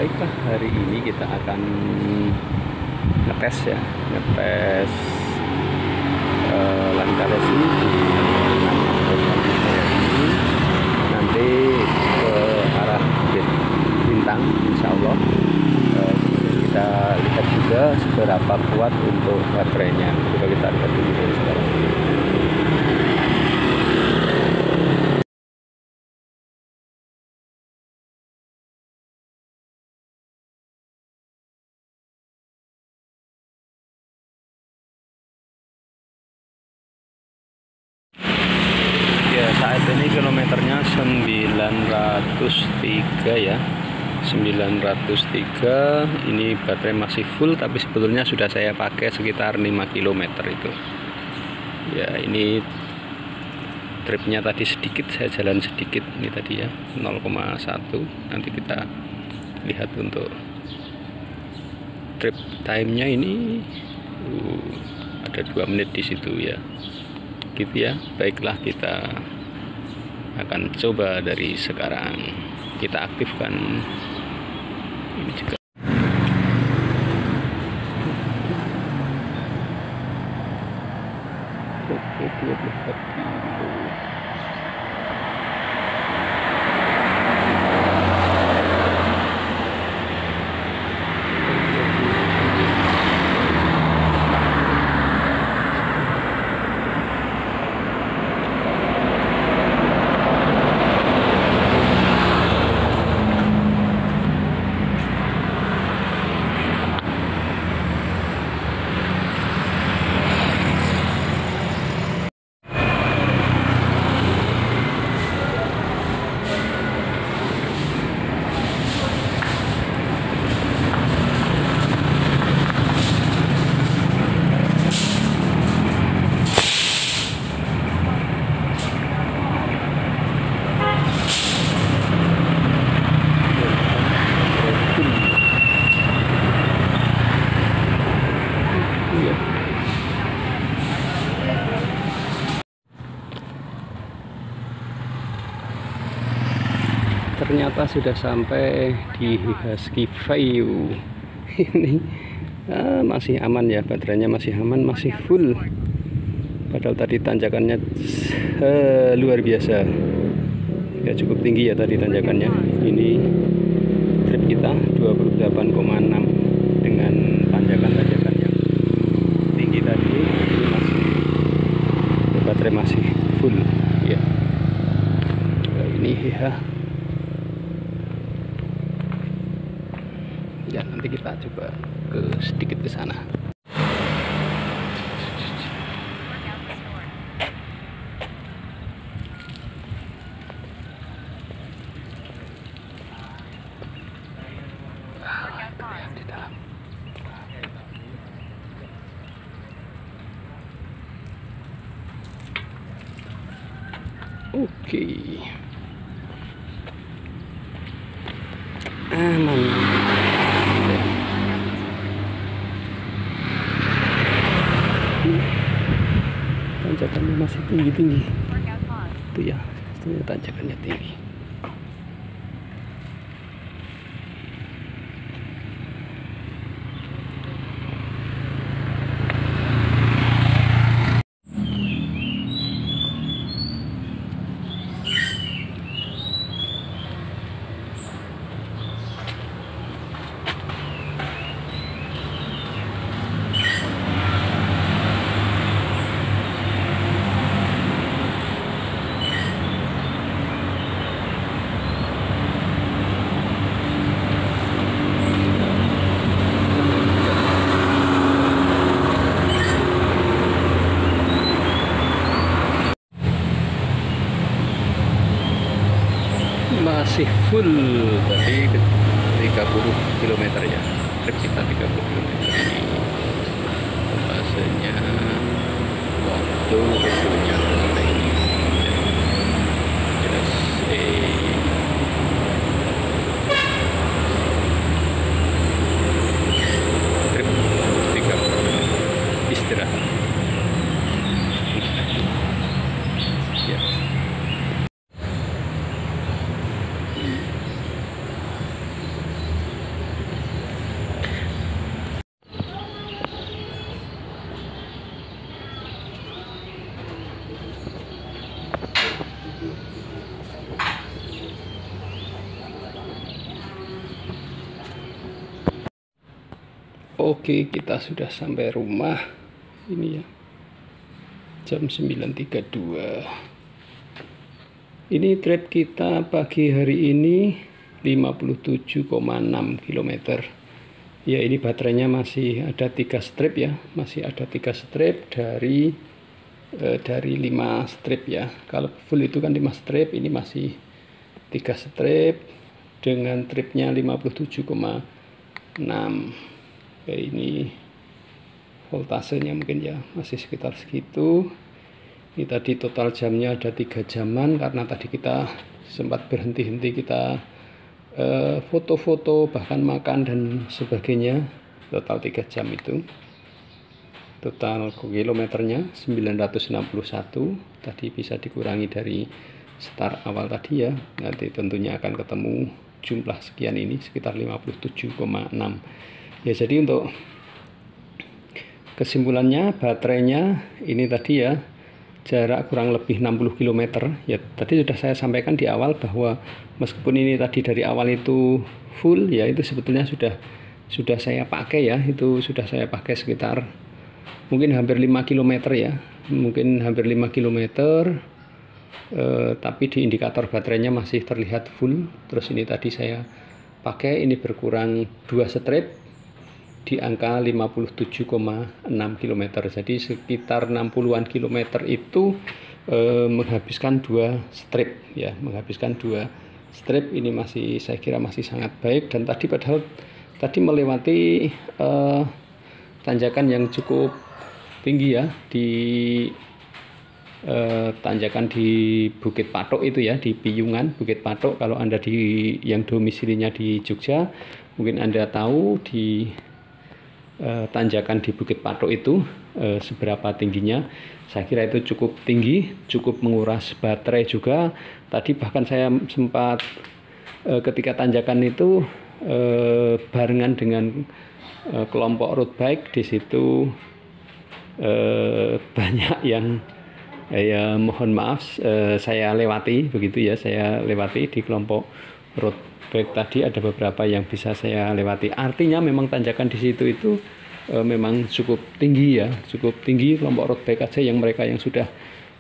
Baiklah, hari ini kita akan ngetes ya, ngetes Lancares ini di nanti ke arah Bintang, insya Allah. Kita lihat juga seberapa kuat untuk baterainya. Coba kita lihat dulu sekarang. Ya, saat ini kilometernya 903 ya, 903. Ini baterai masih full, tapi sebetulnya sudah saya pakai sekitar 5 km itu ya. Ini tripnya tadi sedikit, saya jalan sedikit ini tadi ya, 0,1. Nanti kita lihat untuk trip time-nya ini ada 2 menit di situ ya, gitu ya. Baiklah, kita akan coba dari sekarang. Kita aktifkan ini juga. Oke, 24 kilo. Ternyata sudah sampai di Husky View. Ini masih aman ya, baterainya masih aman, masih full. Padahal tadi tanjakannya luar biasa ya, cukup tinggi ya tadi tanjakannya. Ini trip kita 28,6 dengan tanjakan-tanjakan yang tinggi tadi. Ini masih, baterai masih full ya. Ini ya. Ya, nanti kita coba sedikit ke sana. Di dalam. Oke. Aman. Tanjakannya masih tinggi-tinggi itu ya, tanjakannya tinggi. Masih full tadi 30 km ya, trip kita 30 km. Ini fasenya waktu hasilnya seperti ini. Jelas trip 30 istirahat ya. Oke, kita sudah sampai rumah. Ini ya, jam 9.32. Ini trip kita pagi hari ini 57,6 km. Ya, ini baterainya masih ada 3 strip ya, masih ada 3 strip dari 5 strip ya. Kalau full itu kan 5 strip, ini masih 3 strip dengan tripnya 57,6. Ini voltasenya mungkin ya masih sekitar segitu. Ini tadi total jamnya ada 3 jaman karena tadi kita sempat berhenti-henti, kita foto-foto, bahkan makan dan sebagainya. Total 3 jam itu. Total kilometernya 961. Tadi bisa dikurangi dari start awal tadi ya. Nanti tentunya akan ketemu jumlah sekian ini, sekitar 57,6. Ya, jadi untuk kesimpulannya, baterainya ini tadi ya, jarak kurang lebih 60 km. Ya, tadi sudah saya sampaikan di awal bahwa meskipun ini tadi dari awal itu full ya, itu sebetulnya sudah saya pakai ya, itu sudah saya pakai sekitar mungkin hampir 5 km ya, mungkin hampir 5 km. Tapi di indikator baterainya masih terlihat full. Terus ini tadi saya pakai, ini berkurang 2 strip di angka 57,6 km. Jadi sekitar 60-an kilometer itu menghabiskan 2 strip ya, menghabiskan 2 strip. Ini masih, saya kira masih sangat baik. Dan tadi padahal tadi melewati tanjakan yang cukup tinggi ya, di tanjakan di Bukit Patok itu ya, di Piyungan Bukit Patok. Kalau Anda yang domisilinya di Jogja, mungkin Anda tahu di tanjakan di Bukit Patok itu seberapa tingginya. Saya kira itu cukup tinggi, cukup menguras baterai juga. Tadi bahkan saya sempat ketika tanjakan itu barengan dengan kelompok road bike. Di situ banyak yang ya, mohon maaf, saya lewati begitu ya, saya lewati di kelompok road bike tadi, ada beberapa yang bisa saya lewati. Artinya memang tanjakan di situ itu memang cukup tinggi ya, cukup tinggi. Kelompok road bike aja yang mereka yang sudah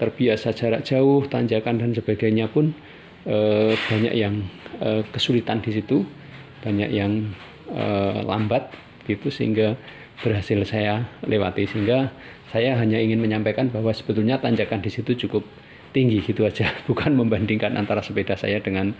terbiasa jarak jauh, tanjakan dan sebagainya pun banyak yang kesulitan di situ, banyak yang lambat gitu, sehingga berhasil saya lewati. Sehingga saya hanya ingin menyampaikan bahwa sebetulnya tanjakan di situ cukup tinggi gitu aja, bukan membandingkan antara sepeda saya dengan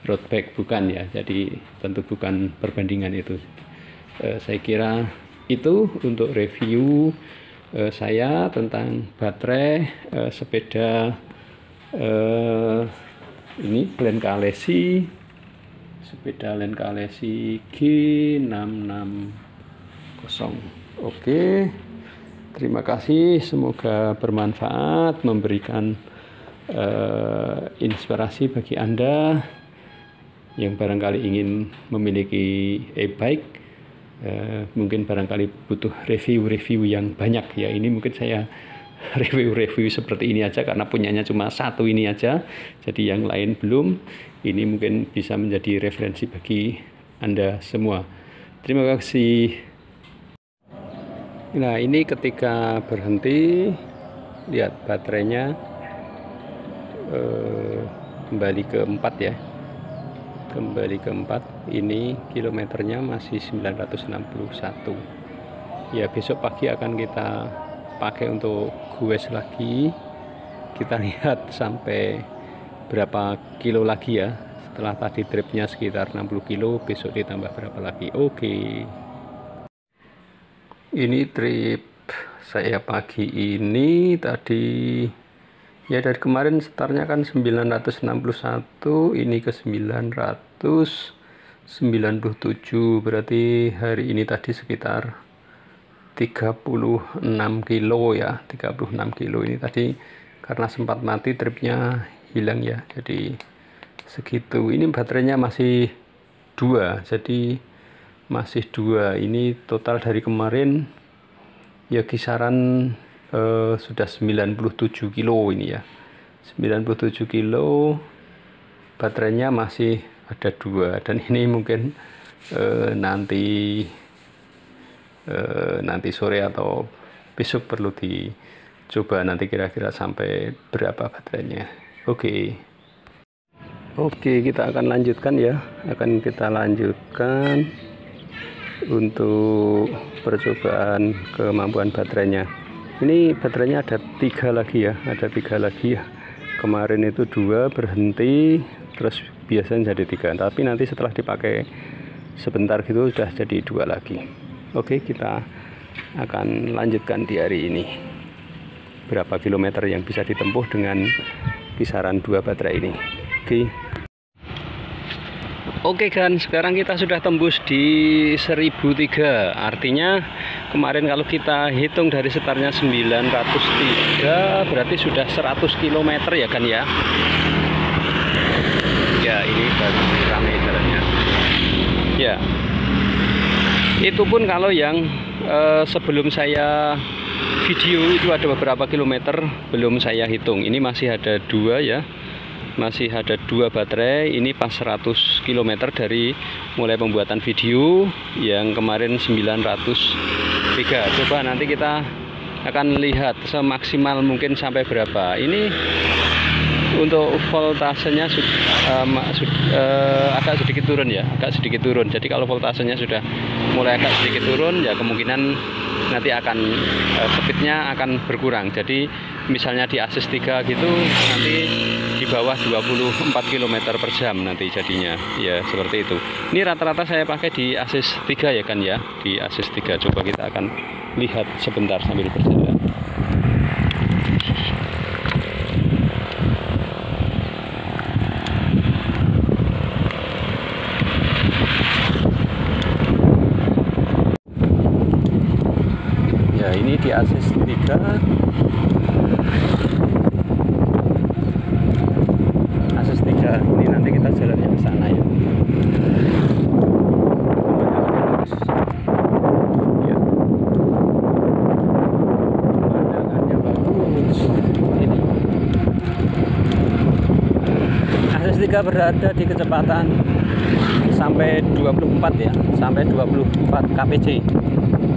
road bike, bukan ya. Jadi tentu bukan perbandingan itu. Saya kira itu untuk review saya tentang baterai sepeda ini Lenka Alesi, sepeda Lenka Alesi G660. Oke, terima kasih, semoga bermanfaat, memberikan inspirasi bagi Anda yang barangkali ingin memiliki e-bike. Mungkin barangkali butuh review-review yang banyak ya. Ini mungkin saya review seperti ini aja karena punyanya cuma satu ini aja, jadi yang lain belum. Ini mungkin bisa menjadi referensi bagi Anda semua. Terima kasih. Nah, ini ketika berhenti, lihat baterainya kembali ke 4 ya, kembali ke 4. Ini kilometernya masih 961 ya. Besok pagi akan kita pakai untuk goes lagi. Kita lihat sampai berapa kilo lagi ya. Setelah tadi tripnya sekitar 60 kilo, besok ditambah berapa lagi. Oke. Ini trip saya pagi ini. Tadi ya, dari kemarin startnya kan 961, ini ke 997, berarti hari ini tadi sekitar 36 kilo ya, 36 kilo. Ini tadi karena sempat mati tripnya hilang ya, jadi segitu. Ini baterainya masih 2, jadi masih 2. Ini total dari kemarin ya kisaran sudah 97 kilo ini ya, 97 kilo. Baterainya masih ada 2, dan ini mungkin nanti nanti sore atau besok perlu dicoba nanti kira-kira sampai berapa baterainya. Oke, kita akan lanjutkan ya. Akan kita lanjutkan untuk percobaan kemampuan baterainya. Ini baterainya ada 3 lagi ya. Ada 3 lagi ya. Kemarin itu 2 berhenti, terus biasanya jadi 3. Tapi nanti setelah dipakai sebentar gitu sudah jadi 2 lagi. Oke, kita akan lanjutkan di hari ini. Berapa kilometer yang bisa ditempuh dengan kisaran 2 baterai ini. Oke kan, sekarang kita sudah tembus di 1003. Artinya kemarin kalau kita hitung dari startnya 903 berarti sudah 100 km ya kan ya. Ya, ini baru ramai jalannya. Ya, itu pun kalau yang sebelum saya video itu ada beberapa kilometer belum saya hitung. Ini masih ada 2 ya. Masih ada 2 baterai. Ini pas 100 km dari mulai pembuatan video yang kemarin 903. Coba nanti kita akan lihat semaksimal mungkin sampai berapa. Ini untuk voltasenya agak sedikit turun ya, agak sedikit turun. Jadi kalau voltasenya sudah mulai agak sedikit turun ya kemungkinan nanti akan speednya akan berkurang. Jadi misalnya di ASIS 3 gitu nanti di bawah 24 km per jam nanti jadinya ya, seperti itu. Ini rata-rata saya pakai di ASIS 3 ya kan ya, di ASIS 3. Coba kita akan lihat sebentar sambil berjalan. Ya, ini di ASIS 3. ASIS 3 ini nanti kita jalannya ke sana ya. Ya. Pemandangannya bagus. Ini. ASIS 3 berada di kecepatan sampai 24 ya, sampai 24 kpj.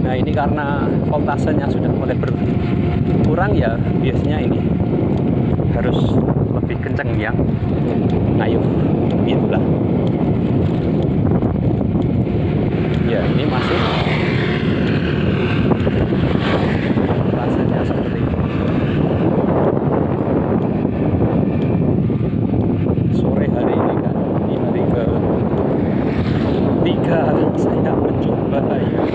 Nah, ini karena voltasenya sudah mulai berkurang ya, biasanya ini harus lebih kenceng ya. Ayo, itulah. Ya, ini masuk. Voltasenya seperti ini. Sore hari ini kan, ini hari ke-3 saya mencoba ya.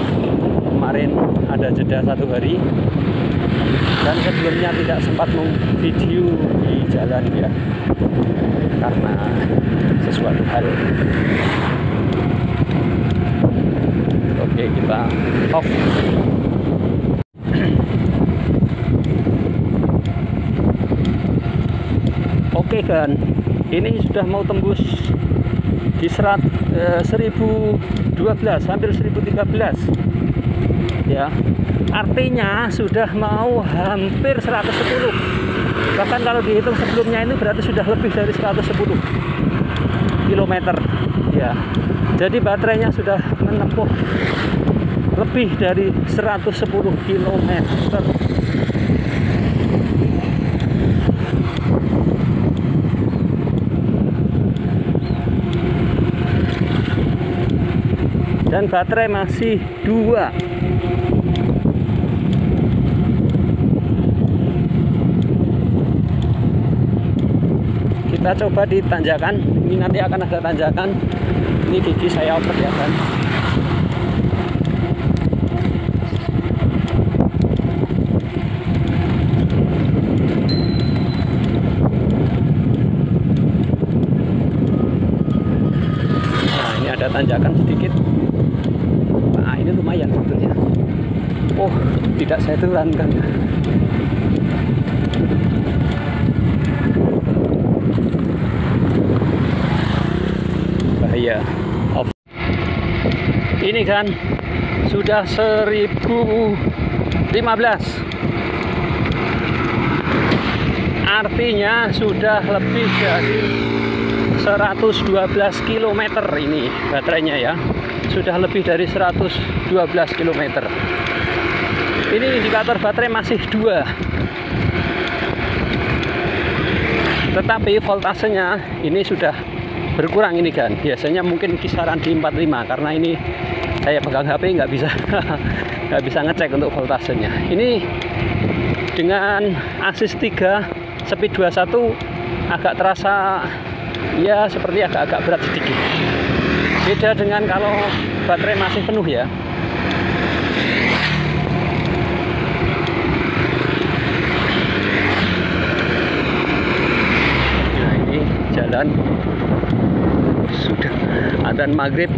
Kemarin ada jeda 1 hari dan sebelumnya tidak sempat video di jalan ya karena sesuatu hal. Oke, kita off. Oke kan, ini sudah mau tembus di 1012, hampir 1013 ya, artinya sudah mau hampir 110. Bahkan kalau dihitung sebelumnya ini berarti sudah lebih dari 110 km ya. Jadi baterainya sudah menempuh lebih dari 110 km. Dan baterai masih 2. Kita coba di tanjakan. Ini nanti akan ada tanjakan. Ini gigi saya oper ya kan. Nah, ini ada tanjakan sedikit. Nah, ini lumayan sebetulnya. Oh, tidak saya turunkan. Bahaya. Off. Ini kan sudah 1015. Artinya sudah lebih dari 112 km ini baterainya ya. Sudah lebih dari 112 km. Ini indikator baterai masih 2. Tetapi voltasenya ini sudah berkurang ini kan. Biasanya mungkin kisaran di 45, karena ini saya pegang HP nggak bisa nggak bisa ngecek untuk voltasenya. Ini dengan asis 3 speed 21 agak terasa ya seperti agak berat sedikit. Beda dengan kalau baterai masih penuh ya. Nah ini jalan sudah adzan maghrib.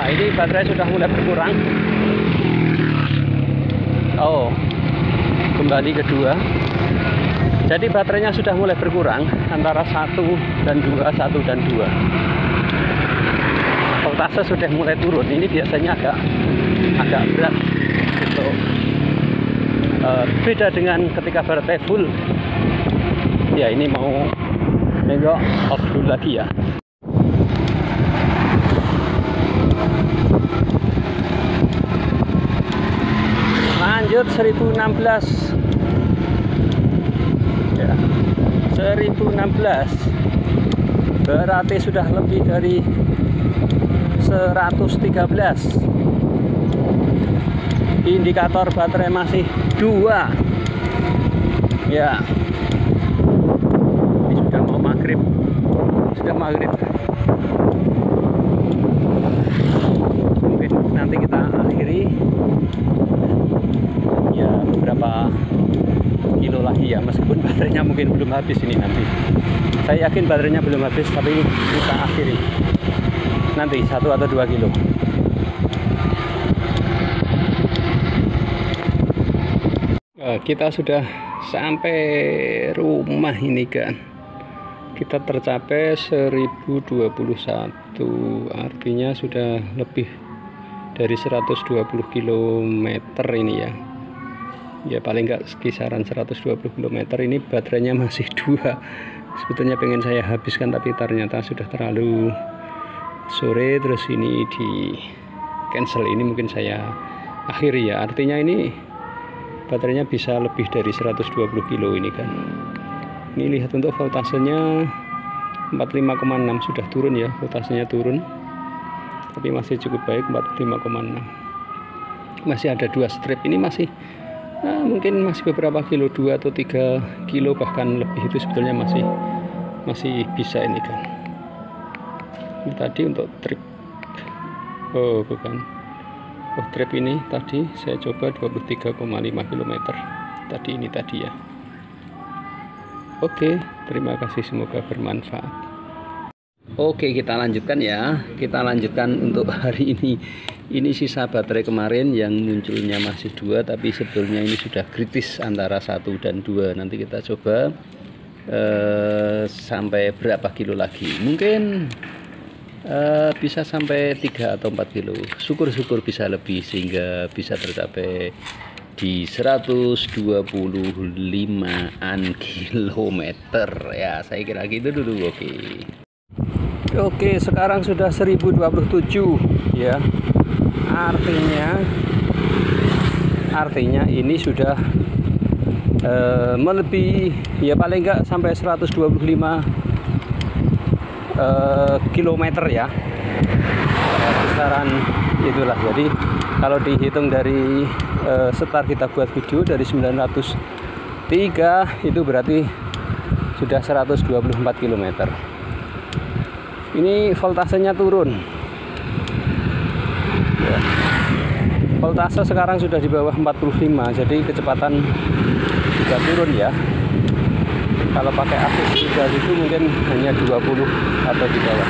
Ini baterai sudah mulai berkurang. Oh, kembali ke 2. Jadi baterainya sudah mulai berkurang antara 1 dan 2, 1 dan 2. Voltase sudah mulai turun. Ini biasanya agak berat untuk beda dengan ketika baterai full. Ya ini mau nengok off dulu lagi ya. Lanjut 1016 ya, 1016 berarti sudah lebih dari 113. Indikator baterai masih 2 ya. Ini sudah mau maghrib, sudah maghrib. Mungkin nanti kita akhiri ya beberapa kilo lagi ya, meskipun baterainya mungkin belum habis ini nanti. Saya yakin baterainya belum habis, tapi kita akhiri nanti 1 atau 2 kilo. Kita sudah sampai rumah ini kan. Kita tercapai 1021, artinya sudah lebih dari 120 km ini ya. Ya paling nggak kisaran 120 km. Ini baterainya masih 2. Sebetulnya pengen saya habiskan, tapi ternyata sudah terlalu sore. Terus ini di cancel. Ini mungkin saya akhiri ya. Artinya ini baterainya bisa lebih dari 120 kilo ini kan. Ini lihat untuk voltasenya 45,6, sudah turun ya, voltasenya turun. Tapi masih cukup baik, 45,6. Masih ada 2 strip. Ini masih mungkin masih beberapa kilo, 2 atau 3 kilo bahkan lebih, itu sebetulnya masih bisa ini kan. Ini tadi untuk trip, oh bukan, trip ini tadi saya coba 23,5 km tadi, ini tadi ya. Oke, terima kasih, semoga bermanfaat. Oke, kita lanjutkan ya. Kita lanjutkan untuk hari ini. Ini sisa baterai kemarin yang munculnya masih 2, tapi sebetulnya ini sudah kritis antara 1 dan 2. Nanti kita coba sampai berapa kilo lagi. Mungkin bisa sampai 3 atau 4 kilo. Syukur-syukur bisa lebih, sehingga bisa tercapai di 125-an kilometer ya. Saya kira gitu dulu. Oke, sekarang sudah 1027 ya. Artinya ini sudah melebihi ya, paling enggak sampai 125 kilometer ya. Kisaran itulah. Jadi kalau dihitung dari start kita buat video dari 903, itu berarti sudah 124 km. Ini voltasenya turun ya. Voltase sekarang sudah di bawah 45, jadi kecepatan juga turun ya. Kalau pakai asis 3 itu mungkin hanya 20 atau di bawah.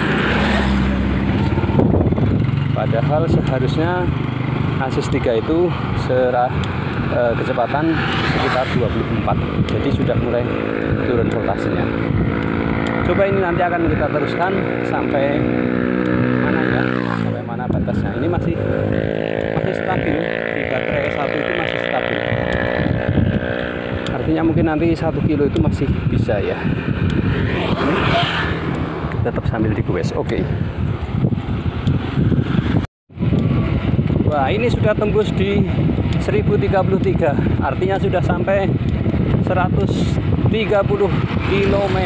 Padahal seharusnya Asus 3 itu kecepatan sekitar 24, jadi sudah mulai turun voltasenya. Coba ini nanti akan kita teruskan sampai mana ya, sampai mana batasnya. Ini masih stabil, di baterai 1 itu masih stabil, artinya mungkin nanti 1 kilo itu masih bisa ya. Tetap sambil digues. Oke. Wah, ini sudah tembus di 1033, artinya sudah sampai 130 km.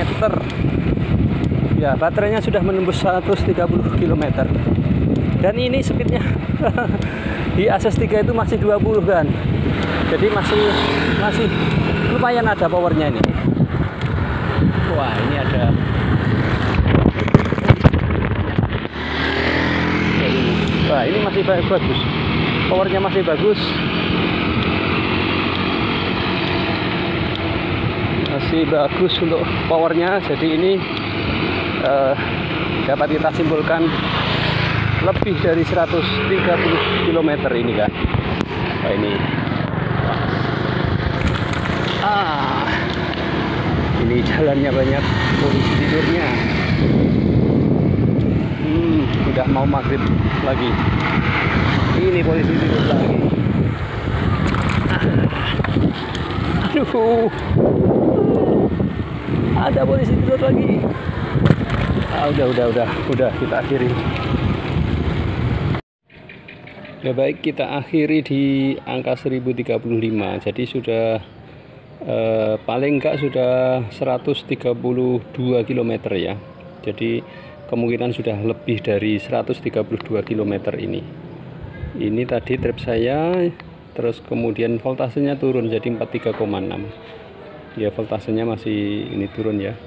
Ya, baterainya sudah menembus 130 km. Dan ini speednya di Asus 3 itu masih 20 kan. Jadi masih lumayan ada powernya ini. Wah, ini ada wah, ini masih bagus. Powernya masih bagus. Masih bagus untuk powernya. Jadi ini dapat kita simpulkan lebih dari 130 km ini kan. Wah, ini ini jalannya banyak polisi tidurnya. Udah mau maghrib lagi. Ini polisi tidur lagi. Aduh, ada polisi tidur lagi. Udah kita akhiri. Ya baik, kita akhiri di angka 1035. Jadi sudah paling enggak sudah 132 km ya. Jadi kemungkinan sudah lebih dari 132 km ini. Ini tadi trip saya, terus kemudian voltasenya turun jadi 43,6. Ya, voltasenya masih ini turun ya.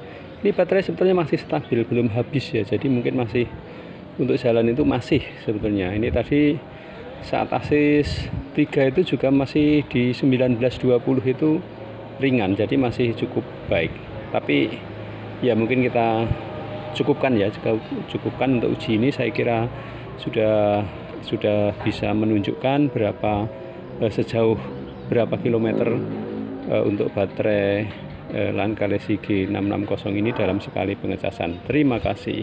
Ini baterai sebetulnya masih stabil, belum habis ya. Jadi mungkin masih untuk jalan itu masih sebetulnya. Ini tadi saat Asus 3 itu juga masih di 1920 itu ringan, jadi masih cukup baik. Tapi ya mungkin kita cukupkan ya, cukupkan untuk uji ini. Saya kira sudah bisa menunjukkan sejauh berapa kilometer untuk baterai Lanka LSI G660 ini dalam sekali pengecasan. Terima kasih.